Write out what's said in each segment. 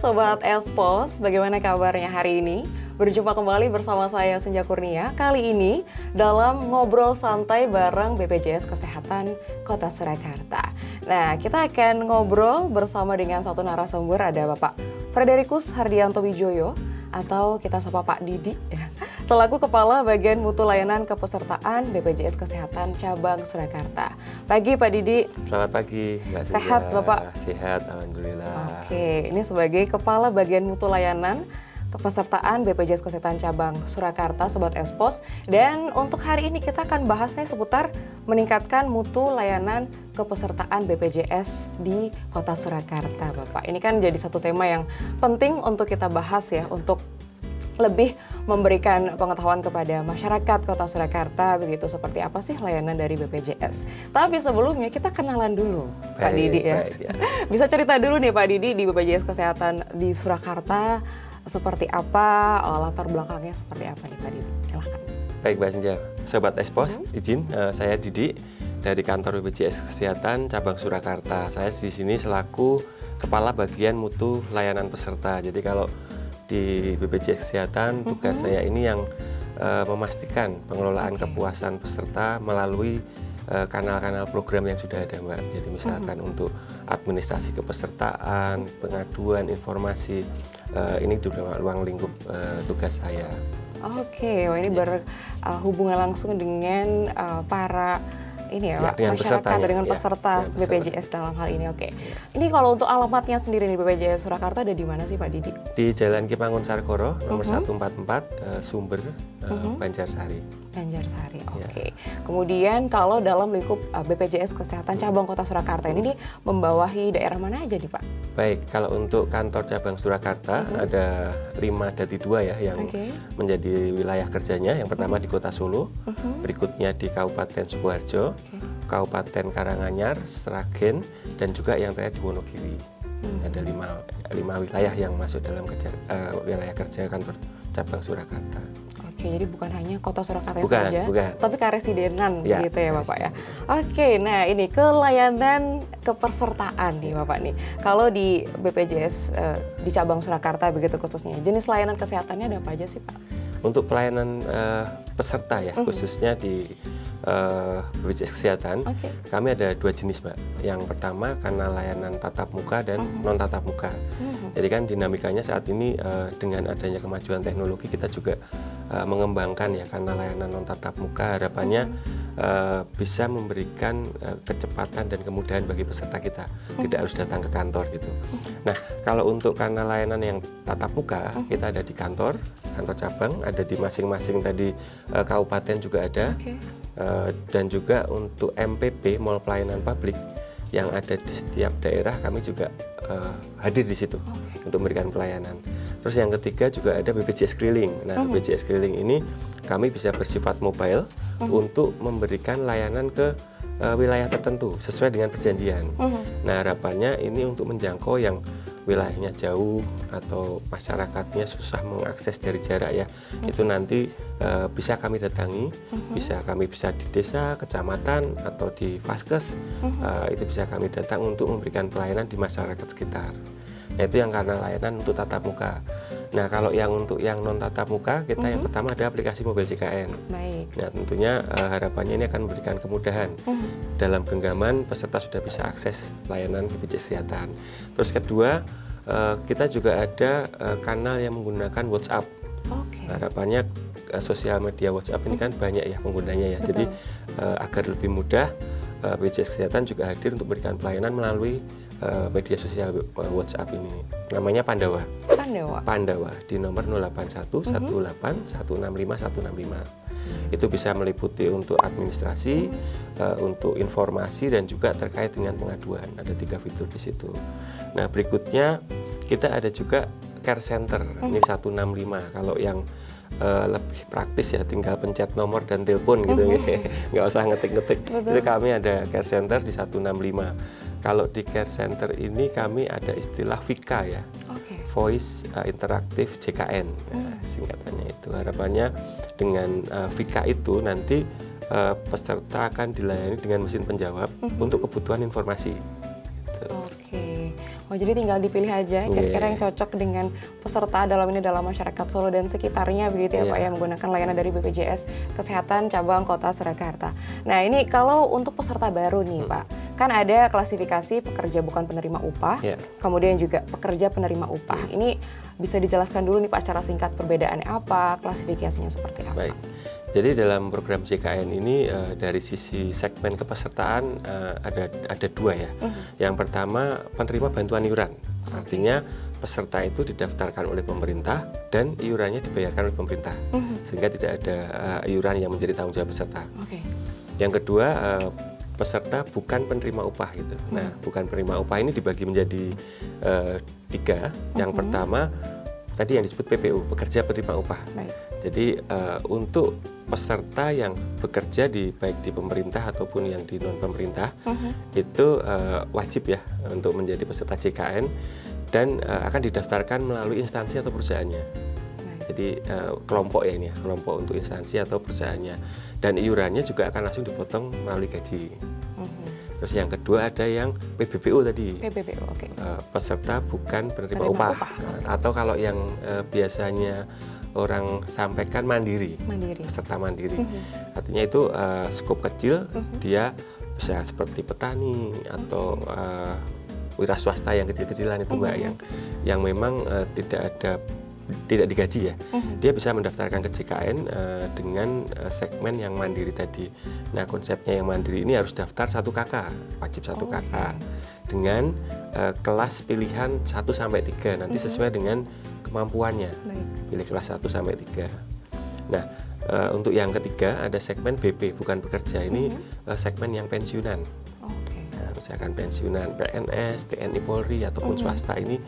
Sobat Espos, bagaimana kabarnya hari ini? Berjumpa kembali bersama saya Senja Kurnia. Kali ini dalam ngobrol santai bareng BPJS Kesehatan Kota Surakarta. Nah, kita akan ngobrol bersama dengan satu narasumber, ada Bapak Frederikus Hardianto Wijoyo, atau kita sapa Pak Didi, selaku Kepala Bagian Mutu Layanan Kepesertaan BPJS Kesehatan Cabang Surakarta. Pagi Pak Didi. Selamat pagi, Mbak Senja. Sehat Bapak? Sehat, Alhamdulillah. Oke, ini sebagai Kepala Bagian Mutu Layanan Kepesertaan BPJS Kesehatan Cabang Surakarta, Sobat Espos. Dan untuk hari ini kita akan bahas nih seputar meningkatkan mutu layanan kepesertaan BPJS di Kota Surakarta, Bapak. Ini kan jadi satu tema yang penting untuk kita bahas ya, untuk lebih memberikan pengetahuan kepada masyarakat Kota Surakarta, begitu seperti apa sih layanan dari BPJS. Tapi sebelumnya kita kenalan dulu, Pak Didi ya. Bisa cerita dulu nih Pak Didi di BPJS Kesehatan di Surakarta, seperti apa, latar belakangnya seperti apa nih Pak Didi? Silahkan. Baik Mbak Senja, Sobat Espos, izin saya Didi dari kantor BPJS Kesehatan Cabang Surakarta. Saya di sini selaku Kepala Bagian Mutu Layanan Peserta. Jadi kalau di BPJS Kesehatan tugas saya ini yang memastikan pengelolaan kepuasan peserta melalui kanal-kanal program yang sudah ada Mbak. Jadi misalkan untuk administrasi kepesertaan, pengaduan, informasi, ini juga ruang lingkup tugas saya. Oke, ini berhubungan langsung dengan para ini ya, dengan masyarakat dengan peserta BPJS dalam hal ini. Oke. Ini kalau untuk alamatnya sendiri nih BPJS Surakarta ada di mana sih Pak Didi? Di Jalan Kimangun Sarkoro nomor 144 Sumber Banjarsari. Banjarsari. Oke. Kemudian kalau dalam lingkup BPJS Kesehatan Cabang Kota Surakarta ini membawahi daerah mana aja nih Pak? Baik, kalau untuk kantor cabang Surakarta ada 5-2 ya yang menjadi wilayah kerjanya. Yang pertama di Kota Solo, berikutnya di Kabupaten Sukoharjo, Kabupaten Karanganyar, Sragen, dan juga yang terakhir di Wonogiri. Ada 5 wilayah yang masuk dalam wilayah kerja kantor cabang Surakarta. Oke, jadi bukan hanya Kota Surakarta saja, tapi karesidenan gitu ya Bapak ya. Oke, nah ini kelayanan kepesertaan nih Bapak nih. Kalau di BPJS di cabang Surakarta begitu khususnya, jenis layanan kesehatannya ada apa aja sih Pak? Untuk pelayanan peserta ya, khususnya di BPJS Kesehatan, kami ada 2 jenis Mbak. Yang pertama kanal layanan tatap muka dan non tatap muka. Jadi kan dinamikanya saat ini dengan adanya kemajuan teknologi kita juga mengembangkan ya kanal layanan non tatap muka. Harapannya bisa memberikan kecepatan dan kemudahan bagi peserta kita, tidak harus datang ke kantor gitu. Nah, kalau untuk kanal layanan yang tatap muka, kita ada di kantor cabang, ada di masing-masing tadi kabupaten juga ada. Dan juga untuk MPP, Mall Pelayanan Publik, yang ada di setiap daerah kami juga hadir di situ untuk memberikan pelayanan. Terus yang ketiga juga ada BPJS Keliling. Nah, BPJS Keliling ini kami bisa bersifat mobile untuk memberikan layanan ke wilayah tertentu sesuai dengan perjanjian. Nah, harapannya ini untuk menjangkau yang wilayahnya jauh atau masyarakatnya susah mengakses dari jarak ya. Itu nanti bisa kami datangi, kami bisa di desa, kecamatan atau di Vaskes, itu bisa kami datang untuk memberikan pelayanan di masyarakat sekitar. Nah, itu yang karena layanan untuk tatap muka. Nah, kalau yang untuk yang non tatap muka, kita yang pertama ada aplikasi mobil JKN. Baik. Nah, tentunya harapannya ini akan memberikan kemudahan. Dalam genggaman peserta sudah bisa akses layanan BPJS Kesehatan. Terus kedua, kita juga ada kanal yang menggunakan WhatsApp. Harapannya sosial media WhatsApp ini kan banyak ya penggunanya ya. Jadi agar lebih mudah, BPJS Kesehatan juga hadir untuk memberikan pelayanan melalui media sosial WhatsApp ini. Namanya Pandawa. Pandawa di nomor 081 18 165 165. Itu bisa meliputi untuk administrasi, untuk informasi, dan juga terkait dengan pengaduan. Ada 3 fitur di situ. Nah, berikutnya kita ada juga care center, ini 165. Kalau yang lebih praktis ya tinggal pencet nomor dan telepon gitu, nggak usah ngetik-ngetik. Itu kami ada care center di 165. Kalau di care center ini kami ada istilah VIKA ya, Voice Interaktif JKN, singkatannya itu. Harapannya dengan VIKA itu nanti peserta akan dilayani dengan mesin penjawab untuk kebutuhan informasi. Gitu. Oh, jadi tinggal dipilih aja kira-kira yang cocok dengan peserta dalam masyarakat Solo dan sekitarnya begitu ya Pak ya, menggunakan layanan dari BPJS Kesehatan Cabang Kota Surakarta. Nah, ini kalau untuk peserta baru nih Pak, kan ada klasifikasi pekerja bukan penerima upah, kemudian juga pekerja penerima upah. Ini bisa dijelaskan dulu nih Pak secara singkat perbedaannya apa, klasifikasinya seperti apa? Baik. Jadi dalam program JKN ini dari sisi segmen kepesertaan ada dua ya. Yang pertama penerima bantuan iuran, artinya peserta itu didaftarkan oleh pemerintah dan iurannya dibayarkan oleh pemerintah, sehingga tidak ada iuran yang menjadi tanggung jawab peserta. Yang kedua peserta bukan penerima upah gitu. Nah, bukan penerima upah ini dibagi menjadi tiga. Yang pertama tadi yang disebut PPU, pekerja penerima upah. Jadi untuk peserta yang bekerja baik di pemerintah ataupun yang di non pemerintah itu wajib ya untuk menjadi peserta JKN dan akan didaftarkan melalui instansi atau perusahaannya. Jadi kelompok ya ini ya, kelompok untuk instansi atau perusahaannya, dan iurannya juga akan langsung dipotong melalui gaji. Terus yang kedua ada yang PBPU tadi, PBPU, peserta bukan penerima upah. Atau kalau yang biasanya orang sampaikan mandiri. Peserta mandiri. Artinya itu skop kecil, dia bisa seperti petani atau wira swasta yang kecil-kecilan itu Mbak, yang memang tidak digaji ya. Dia bisa mendaftarkan ke JKN dengan segmen yang mandiri tadi. Nah, konsepnya yang mandiri ini harus daftar 1 KK, wajib 1 KK dengan kelas pilihan 1 sampai 3 nanti sesuai dengan kemampuannya. Pilih kelas 1 sampai 3. Nah, untuk yang ketiga ada segmen BP bukan pekerja, ini segmen yang pensiunan. Misalkan pensiunan PNS, TNI Polri ataupun swasta ini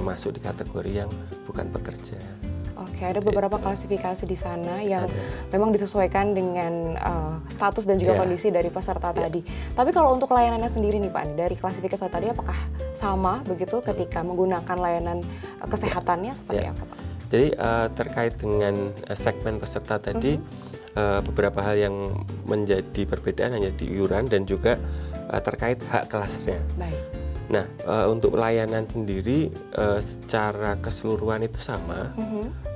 masuk di kategori yang bukan pekerja. Ada beberapa klasifikasi di sana yang memang disesuaikan dengan status dan juga kondisi dari peserta tadi. Tapi kalau untuk layanannya sendiri nih Pak, dari klasifikasi tadi apakah sama begitu ketika menggunakan layanan kesehatannya seperti apa Pak? Jadi terkait dengan segmen peserta tadi, beberapa hal yang menjadi perbedaan hanya di iuran dan juga terkait hak kelasnya. Nah, untuk layanan sendiri secara keseluruhan itu sama,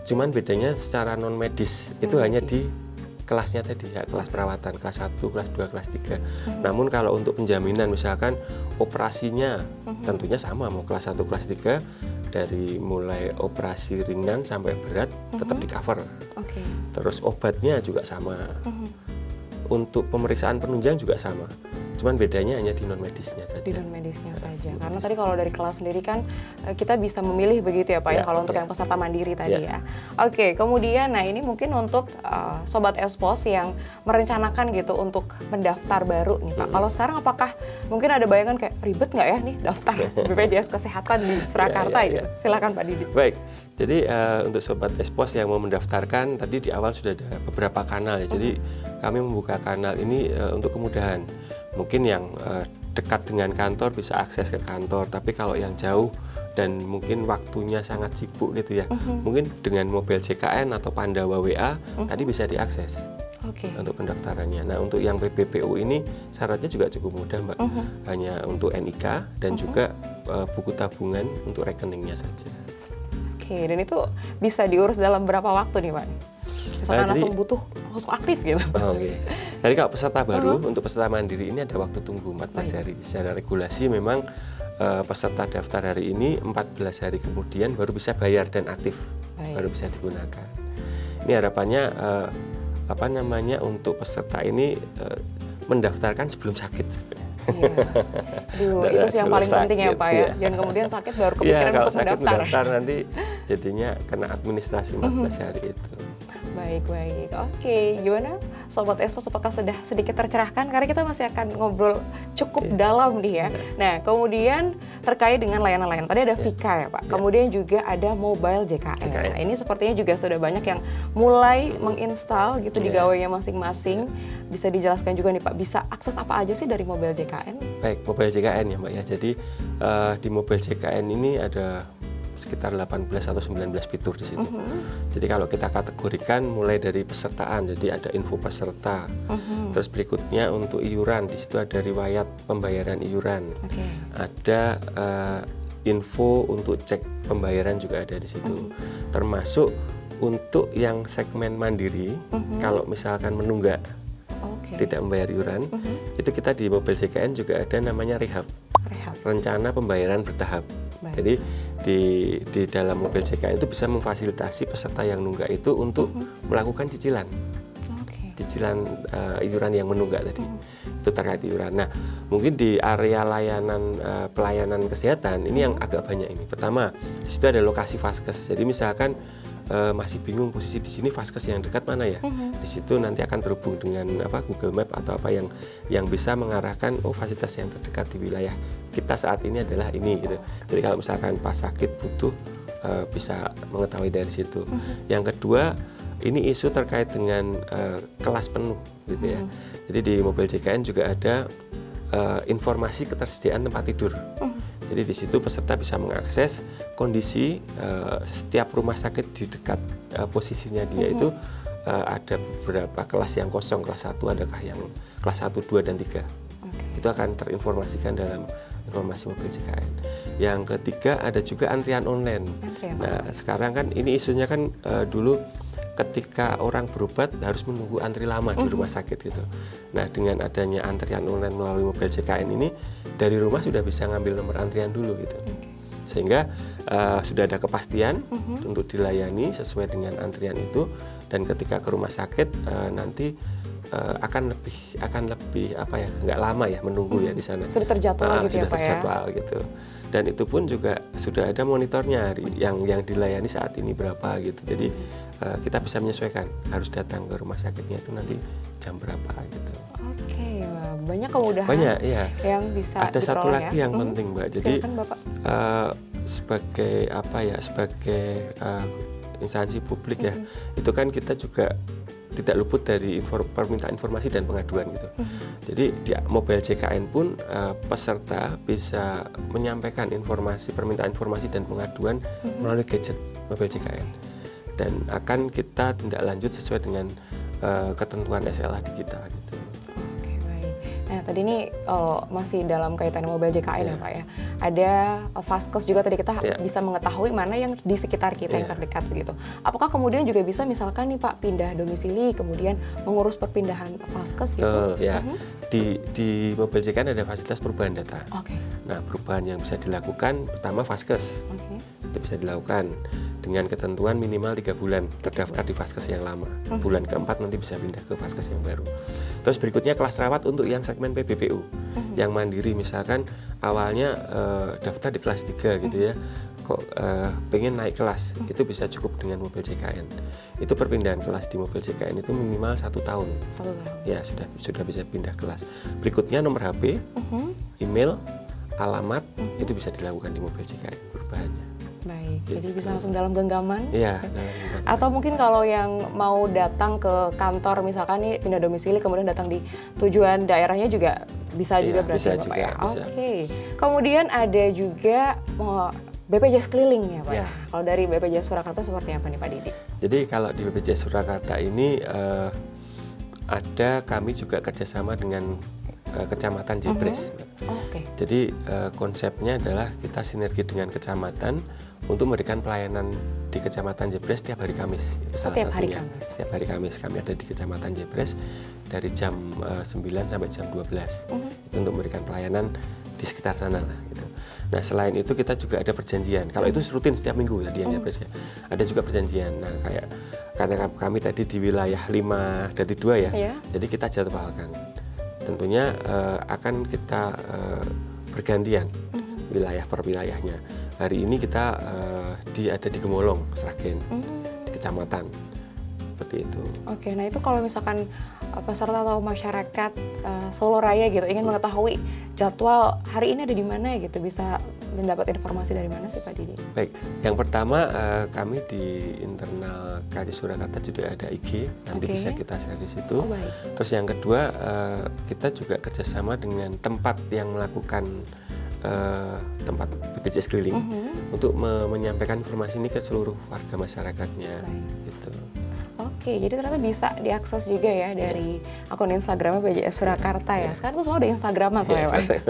cuman bedanya secara non medis itu hanya di kelasnya tadi, ya, kelas perawatan, kelas 1, kelas 2, kelas 3. Namun kalau untuk penjaminan misalkan operasinya tentunya sama, mau kelas 1, kelas 3, dari mulai operasi ringan sampai berat tetap di cover. Terus obatnya juga sama. Untuk pemeriksaan penunjang juga sama. Cuman bedanya hanya di non medisnya saja. Di non medisnya saja. Karena tadi kalau dari kelas sendiri kan kita bisa memilih begitu ya Pak ya, kalau untuk yang peserta mandiri tadi ya. Kemudian nah ini mungkin untuk Sobat Espos yang merencanakan gitu untuk mendaftar baru nih Pak. Kalau sekarang apakah mungkin ada bayangan kayak ribet nggak ya nih daftar BPJS Kesehatan di Surakarta gitu? Silakan Pak Didi. Baik. Jadi untuk Sobat Espos yang mau mendaftarkan tadi di awal sudah ada beberapa kanal ya. Jadi kami membuka kanal ini untuk kemudahan. Mungkin yang dekat dengan kantor bisa akses ke kantor, tapi kalau yang jauh dan mungkin waktunya sangat sibuk gitu ya, mungkin dengan mobil JKN atau Pandawa WA tadi bisa diakses untuk pendaftarannya. Nah, untuk yang PBPU ini syaratnya juga cukup mudah Mbak, hanya untuk NIK dan juga buku tabungan untuk rekeningnya saja. Dan itu bisa diurus dalam berapa waktu nih Pak? Misalkan langsung butuh langsung aktif gitu. Jadi kalau peserta baru, untuk peserta mandiri ini ada waktu tunggu 14 hari. Secara regulasi memang peserta daftar hari ini 14 hari kemudian baru bisa bayar dan aktif, baru bisa digunakan. Ini harapannya untuk peserta ini mendaftarkan sebelum sakit. Itu yang paling penting ya Pak ya. Dan kemudian sakit baru kepikiran untuk mendaftar. Nanti jadinya kena administrasi 14 hari itu. Baik. Gimana Sobat Espos, apakah sudah sedikit tercerahkan? Karena kita masih akan ngobrol cukup dalam nih ya. Nah, kemudian terkait dengan layanan-layanan. Tadi ada Vika ya Pak, kemudian juga ada Mobile JKN. Nah, ini sepertinya juga sudah banyak yang mulai menginstal gitu di gawainya masing-masing. Bisa dijelaskan juga nih Pak, bisa akses apa aja sih dari Mobile JKN? Baik, Mobile JKN ya Mbak ya. Jadi di Mobile JKN ini ada sekitar 18 atau 19 fitur di situ. Jadi kalau kita kategorikan mulai dari pesertaan, jadi ada info peserta. Terus berikutnya untuk iuran, di situ ada riwayat pembayaran iuran. Ada info untuk cek pembayaran juga ada di situ. Termasuk untuk yang segmen mandiri, kalau misalkan menunggak tidak membayar iuran, itu kita di mobil JKN juga ada namanya rehab. Rencana pembayaran bertahap. Jadi di dalam mobil JKN itu bisa memfasilitasi peserta yang nunggak itu untuk melakukan cicilan. Cicilan iuran yang menunggak tadi. Itu terkait iuran. Nah, mungkin di area layanan pelayanan kesehatan ini yang agak banyak ini. Pertama, di situ ada lokasi vaskes. Jadi misalkan masih bingung posisi di sini vaskes yang dekat mana ya? Di situ nanti akan terhubung dengan Google Map atau apa yang bisa mengarahkan fasilitas yang terdekat di wilayah kita saat ini adalah ini gitu. Jadi kalau misalkan pas sakit butuh bisa mengetahui dari situ. Yang kedua, ini isu terkait dengan kelas penuh gitu ya. Jadi di mobil JKN juga ada informasi ketersediaan tempat tidur. Jadi di situ peserta bisa mengakses kondisi setiap rumah sakit di dekat posisinya dia itu ada beberapa kelas yang kosong, kelas 1 adakah yang kelas 1, 2, dan 3. Itu akan terinformasikan dalam informasi mobil JKN. Yang ketiga ada juga antrian online. Nah sekarang kan ini isunya kan dulu ketika orang berobat harus menunggu antri lama di rumah sakit gitu. Nah dengan adanya antrian online melalui mobil JKN ini dari rumah sudah bisa ngambil nomor antrian dulu gitu. Sehingga sudah ada kepastian untuk dilayani sesuai dengan antrian itu, dan ketika ke rumah sakit nanti akan lebih nggak lama ya menunggu ya di sana. Sudah terjadwal gitu ya Pak ya. Terjadwal gitu. Dan itu pun juga sudah ada monitornya yang dilayani saat ini berapa gitu. Jadi kita bisa menyesuaikan harus datang ke rumah sakitnya itu nanti jam berapa gitu. Oke, banyak kemudahan yang bisa ada satu lagi yang penting Mbak. Jadi sebagai instansi publik ya, itu kan kita juga tidak luput dari permintaan informasi dan pengaduan gitu. Jadi di mobil JKN pun peserta bisa menyampaikan permintaan informasi dan pengaduan melalui gadget mobil JKN, dan akan kita tindak lanjut sesuai dengan ketentuan SLA di kita gitu. Oke, baik. Nah tadi ini masih dalam kaitan mobil JKN ya Pak ya. Ada vaskes juga tadi kita bisa mengetahui mana yang di sekitar kita yang terdekat begitu. Apakah kemudian juga bisa misalkan nih Pak pindah domisili kemudian mengurus perpindahan vaskes gitu? Ya. Di mobil JKN ada fasilitas perubahan data. Nah perubahan yang bisa dilakukan pertama vaskes. Itu bisa dilakukan dengan ketentuan minimal 3 bulan terdaftar di vaskes yang lama. Bulan keempat nanti bisa pindah ke vaskes yang baru. Terus berikutnya kelas rawat untuk yang segmen PBPU. Yang mandiri misalkan awalnya daftar di kelas 3 gitu ya, kok pengen naik kelas, itu bisa cukup dengan mobil JKN. Itu perpindahan kelas di mobil JKN itu minimal 1 tahun. Ya sudah bisa pindah kelas. Berikutnya nomor HP, email, alamat, itu bisa dilakukan di mobil JKN perubahannya. Baik, jadi bisa langsung dalam genggaman? Iya. Atau mungkin kalau yang mau datang ke kantor misalkan nih pindah domisili kemudian datang di tujuan daerahnya juga bisa juga berarti ya Pak ya? Oke. Kemudian ada juga BPJS keliling ya Pak. Kalau dari BPJS Surakarta seperti apa nih Pak Didi? Jadi kalau di BPJS Surakarta ini kami juga kerjasama dengan Kecamatan Jebres. Jadi konsepnya adalah kita sinergi dengan kecamatan untuk memberikan pelayanan di Kecamatan Jebres setiap hari Kamis. Setiap hari Kamis? Setiap hari Kamis kami ada di Kecamatan Jebres dari jam 9 sampai jam 12. Itu untuk memberikan pelayanan di sekitar sana lah gitu. Nah selain itu kita juga ada perjanjian. Kalau itu rutin setiap minggu ya di Jebres ya. Ada juga perjanjian. Nah karena kami tadi di wilayah 5-2 ya. Jadi kita jadwalkan. Tentunya akan kita bergantian wilayah per wilayahnya. Hari ini kita ada di Gemolong, Sragen, di kecamatan, seperti itu. Oke, nah itu kalau misalkan peserta atau masyarakat Solo Raya gitu ingin mengetahui jadwal hari ini ada di mana gitu, bisa mendapat informasi dari mana sih Pak Didi? Baik, yang pertama kami di internal KJ Surakarta juga ada IG, nanti bisa kita share di situ. Terus yang kedua kita juga kerjasama dengan tempat yang melakukan tempat BPJS keliling untuk menyampaikan informasi ini ke seluruh warga masyarakatnya. Gitu. Oke, jadi ternyata bisa diakses juga ya dari akun Instagramnya BPJS Surakarta ya. Sekarang tuh semua ada Instagraman soalnya Pak.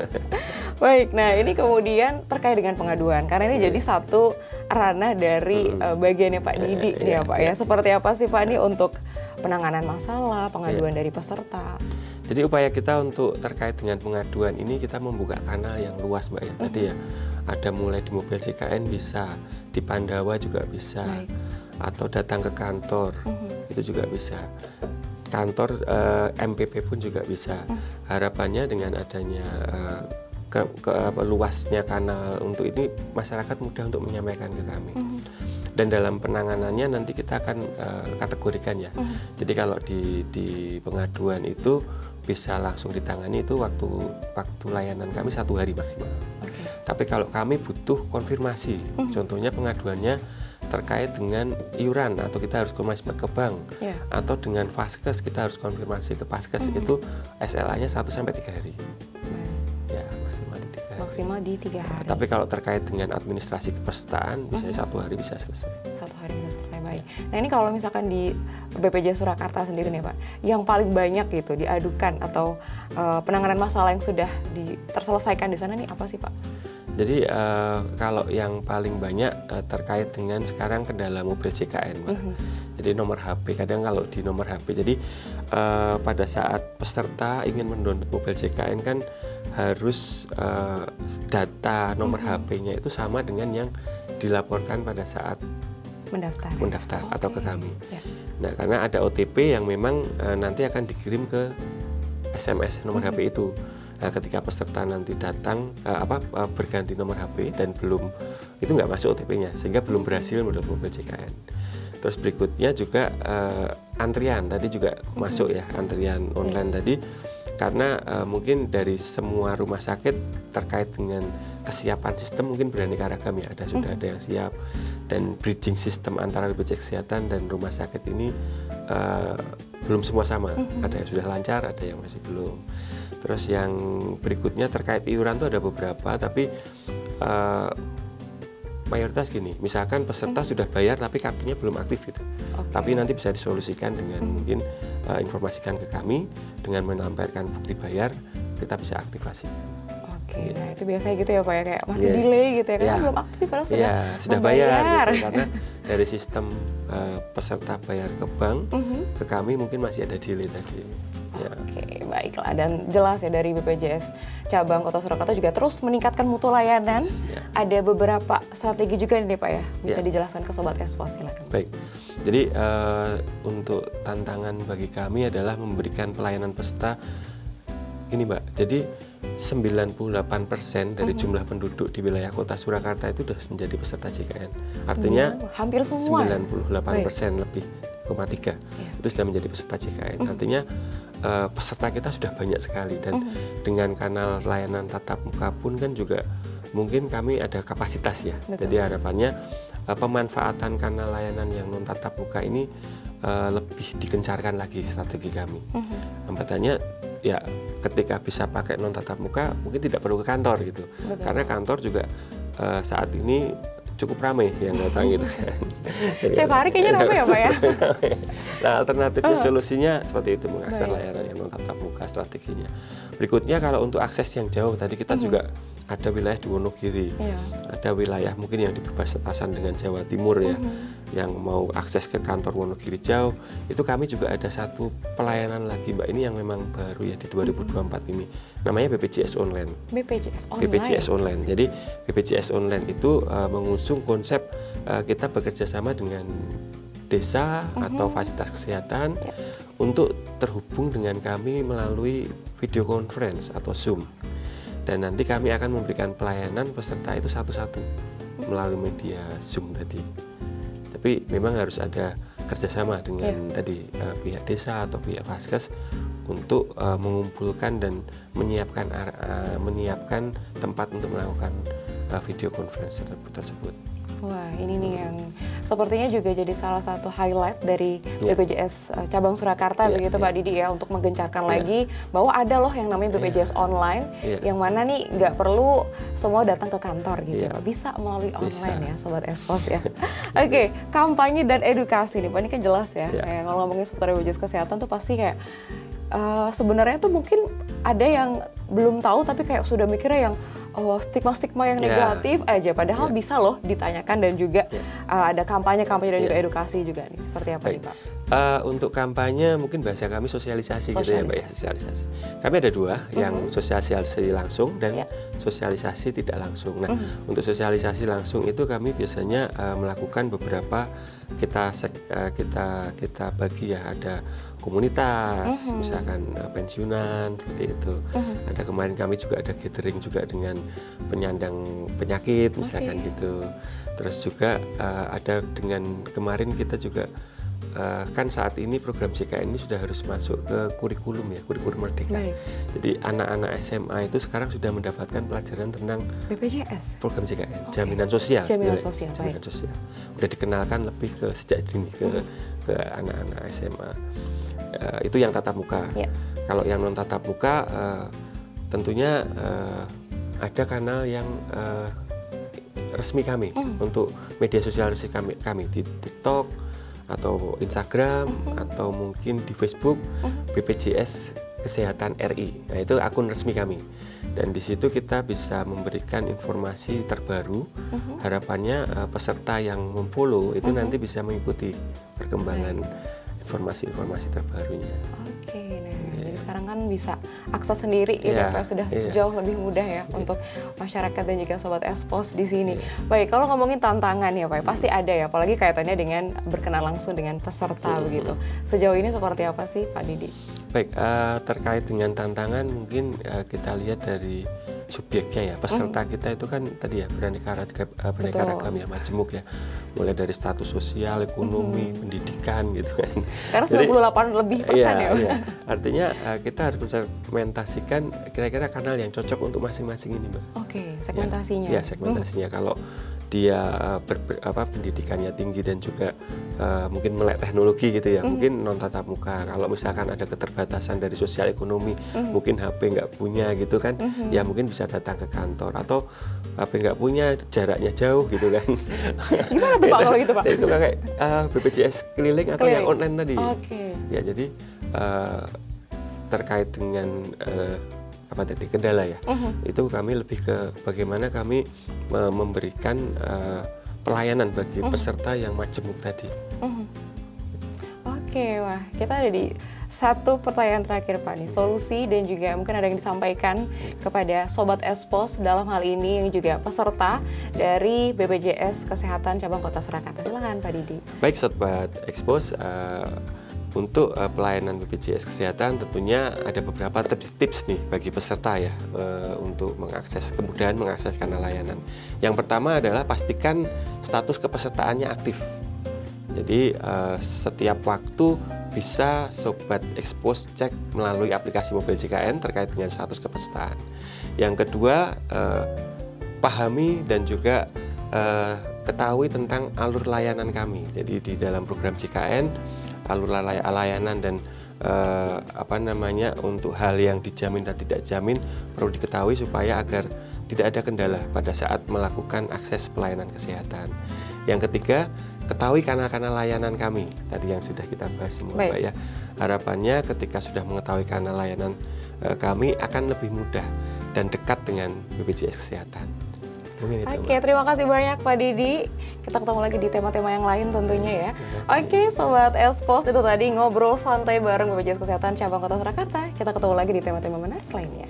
Baik, nah ini kemudian terkait dengan pengaduan, karena ini jadi satu ranah dari bagiannya Pak Didi nih ya Pak ya. Seperti apa sih Pak nih untuk penanganan masalah, pengaduan dari peserta? Jadi upaya kita untuk terkait dengan pengaduan ini kita membuka kanal yang luas Mbak ya. Tadi ya ada mulai di mobil JKN bisa, di Pandawa juga bisa, atau datang ke kantor itu juga bisa. Kantor MPP pun juga bisa. Harapannya dengan adanya luasnya kanal untuk ini masyarakat mudah untuk menyampaikan ke kami. Dan dalam penanganannya nanti kita akan kategorikan ya. Jadi kalau di pengaduan itu bisa langsung ditangani itu waktu layanan kami 1 hari maksimal. Tapi kalau kami butuh konfirmasi, contohnya pengaduannya terkait dengan iuran atau kita harus konfirmasi ke bank, atau dengan Vaskes kita harus konfirmasi ke Vaskes, itu SLA-nya 1 sampai 3 hari. Ya, maksimal di 3 hari. Tapi kalau terkait dengan administrasi kepesertaan, biasanya 1 hari bisa selesai. 1 hari bisa selesai, baik. Nah ini kalau misalkan di BPJS Surakarta sendiri nih Pak, yang paling banyak gitu diadukan atau penanganan masalah yang sudah terselesaikan di sana nih apa sih Pak? Jadi kalau yang paling banyak terkait dengan sekarang kendala mobil JKN, Pak. Jadi nomor HP, kadang kalau di nomor HP, jadi pada saat peserta ingin mendownload mobil JKN kan harus data nomor HP-nya itu sama dengan yang dilaporkan pada saat mendaftar atau ke kami. Nah, karena ada OTP yang memang nanti akan dikirim ke SMS nomor HP itu. Nah, ketika peserta nanti datang berganti nomor HP dan itu nggak masuk OTP-nya, sehingga belum berhasil mendownload mobil JKN. Terus berikutnya juga antrian tadi juga masuk ya, antrian online tadi, karena mungkin dari semua rumah sakit terkait dengan kesiapan sistem mungkin beraneka ragam ya, sudah ada yang siap, dan bridging sistem antara BPJS Kesehatan dan rumah sakit ini belum semua sama, ada yang sudah lancar, ada yang masih belum. Terus yang berikutnya terkait iuran itu ada beberapa, tapi mayoritas gini, misalkan peserta sudah bayar tapi kartunya belum aktif gitu. Tapi nanti bisa disolusikan dengan mungkin informasikan ke kami, dengan menampilkan bukti bayar, kita bisa aktifasi. Nah itu biasanya gitu ya Pak ya, kayak masih delay gitu ya, karena belum aktif padahal sudah bayar gitu, karena dari sistem peserta bayar ke bank ke kami mungkin masih ada delay tadi. Baiklah, dan jelas ya dari BPJS Cabang Kota Surakarta juga terus meningkatkan mutu layanan. Ada beberapa strategi juga nih Pak ya, bisa dijelaskan ke Sobat Espos, silakan. Baik, jadi untuk tantangan bagi kami adalah memberikan pelayanan peserta gini Mbak, jadi 98% dari jumlah penduduk di wilayah Kota Surakarta itu sudah menjadi peserta JKN. Artinya hampir semua 98% lebih, 3 itu sudah menjadi peserta JKN. Artinya peserta kita sudah banyak sekali, dan dengan kanal layanan tatap muka pun kan juga mungkin kami ada kapasitas ya. Jadi harapannya pemanfaatan kanal layanan yang non tatap muka ini lebih digencarkan lagi strategi kami. Hambatannya ya ketika bisa pakai non tatap muka mungkin tidak perlu ke kantor gitu. Karena kantor juga saat ini cukup ramai yang datang gitu kan. Setiap hari kayaknya ramai ya Pak ya. Nah, alternatifnya solusinya seperti itu, mengakses layanan yang non tatap muka strateginya. Berikutnya kalau untuk akses yang jauh, tadi kita juga ada wilayah di Wonogiri, ada wilayah mungkin yang di perbatasan dengan Jawa Timur ya, yang mau akses ke kantor Wonogiri jauh, itu kami juga ada satu pelayanan lagi Mbak, ini yang memang baru ya di 2024 ini, namanya BPJS Online. BPJS Online. Jadi BPJS Online itu mengusung konsep kita bekerja sama dengan desa atau fasilitas kesehatan untuk terhubung dengan kami melalui video conference atau Zoom. Dan nanti kami akan memberikan pelayanan peserta itu satu-satu melalui media Zoom tadi. Tapi memang harus ada kerjasama dengan tadi pihak desa atau pihak Vaskes untuk mengumpulkan dan menyiapkan tempat untuk melakukan video conference tersebut. Wah, ini nih yang sepertinya juga jadi salah satu highlight dari BPJS cabang Surakarta begitu Pak Didi ya, untuk menggencarkan lagi bahwa ada loh yang namanya BPJS online, yang mana nih nggak perlu semua datang ke kantor gitu, bisa melalui online ya Sobat Espos ya. Oke, kampanye dan edukasi nih Pak, ini kan jelas ya, kayak kalau ngomongin seputar BPJS Kesehatan tuh pasti kayak sebenarnya tuh mungkin ada yang belum tahu tapi kayak sudah mikirnya yang stigma-stigma yang negatif aja, padahal bisa loh ditanyakan dan juga ada kampanye dan juga edukasi juga nih. Seperti apa nih Pak? Untuk kampanye mungkin bahasa kami sosialisasi gitu ya Mbak ya, sosialisasi. Kami ada dua, yang sosialisasi langsung dan sosialisasi tidak langsung. Nah, untuk sosialisasi langsung itu kami biasanya melakukan beberapa kita bagi ya, ada komunitas, misalkan pensiunan seperti itu. Ada kemarin kami juga ada gathering juga dengan penyandang penyakit misalkan gitu. Terus juga ada dengan kemarin kita juga kan saat ini program JKN ini sudah harus masuk ke kurikulum ya, kurikulum merdeka. Jadi anak-anak SMA itu sekarang sudah mendapatkan pelajaran tentang BPJS, program JKN, jaminan sosial. Jaminan sosial. Udah dikenalkan lebih ke sejak dini ke anak-anak SMA. Itu yang tatap muka. Kalau yang non tatap muka tentunya ada kanal yang resmi kami untuk media sosial resmi kami di TikTok atau Instagram atau mungkin di Facebook BPJS Kesehatan RI. Nah, itu akun resmi kami. Dan di situ kita bisa memberikan informasi terbaru. Harapannya peserta yang memfollow itu nanti bisa mengikuti perkembangan informasi-informasi terbarunya. Oke, nah jadi sekarang kan bisa akses sendiri gitu Pak, sudah jauh lebih mudah ya untuk masyarakat dan juga Sobat Espos di sini. Baik, kalau ngomongin tantangan ya Pak, pasti ada ya, apalagi kaitannya dengan berkenan langsung dengan peserta begitu. Sejauh ini seperti apa sih Pak Didi? Baik, terkait dengan tantangan mungkin kita lihat dari subjeknya ya, peserta kita itu kan tadi ya beraneka ragam ya, majemuk ya, mulai dari status sosial, ekonomi, pendidikan gitu kan. Karena 98 lebih persen ya. Artinya kita harus mensegmentasikan kira-kira kanal yang cocok untuk masing-masing ini Mbak. Oke, segmentasinya. Ya, segmentasinya. Kalau dia pendidikannya tinggi dan juga mungkin melek teknologi gitu ya, mungkin non tatap muka. Kalau misalkan ada keterbatasan dari sosial ekonomi, mungkin HP nggak punya gitu kan, ya mungkin bisa datang ke kantor, atau HP nggak punya, jaraknya jauh gitu kan. Gimana tuh Pak kalau gitu Pak? Itu kayak BPJS keliling atau yang online tadi. Ya, jadi terkait dengan kendala ya, itu kami lebih ke bagaimana kami memberikan pelayanan bagi peserta yang majemuk tadi. Oke, wah kita ada di satu pertanyaan terakhir Pak nih, solusi dan juga mungkin ada yang disampaikan kepada Sobat Espos dalam hal ini yang juga peserta dari BPJS Kesehatan Cabang Kota Surakarta. Silakan Pak Didi. Baik Sobat Espos, untuk pelayanan BPJS Kesehatan tentunya ada beberapa tips nih bagi peserta ya, untuk kemudahan mengakses kanal layanan. Yang pertama adalah pastikan status kepesertaannya aktif. Jadi setiap waktu bisa Sobat Espos cek melalui aplikasi mobil JKN terkait dengan status kepesertaan. Yang kedua, pahami dan juga ketahui tentang alur layanan kami. Jadi di dalam program JKN, alur layanan dan untuk hal yang dijamin dan tidak jamin perlu diketahui supaya agar tidak ada kendala pada saat melakukan akses pelayanan kesehatan. Yang ketiga, ketahui kanal-kanal layanan kami tadi yang sudah kita bahas semua Mbak ya. Harapannya ketika sudah mengetahui kanal layanan kami akan lebih mudah dan dekat dengan BPJS Kesehatan. Oke, terima kasih banyak Pak Didi. Kita ketemu lagi di tema-tema yang lain tentunya ya. Oke, Sobat Espos, itu tadi ngobrol santai bareng BPJS Kesehatan Cabang Kota Surakarta. Kita ketemu lagi di tema-tema menarik lainnya.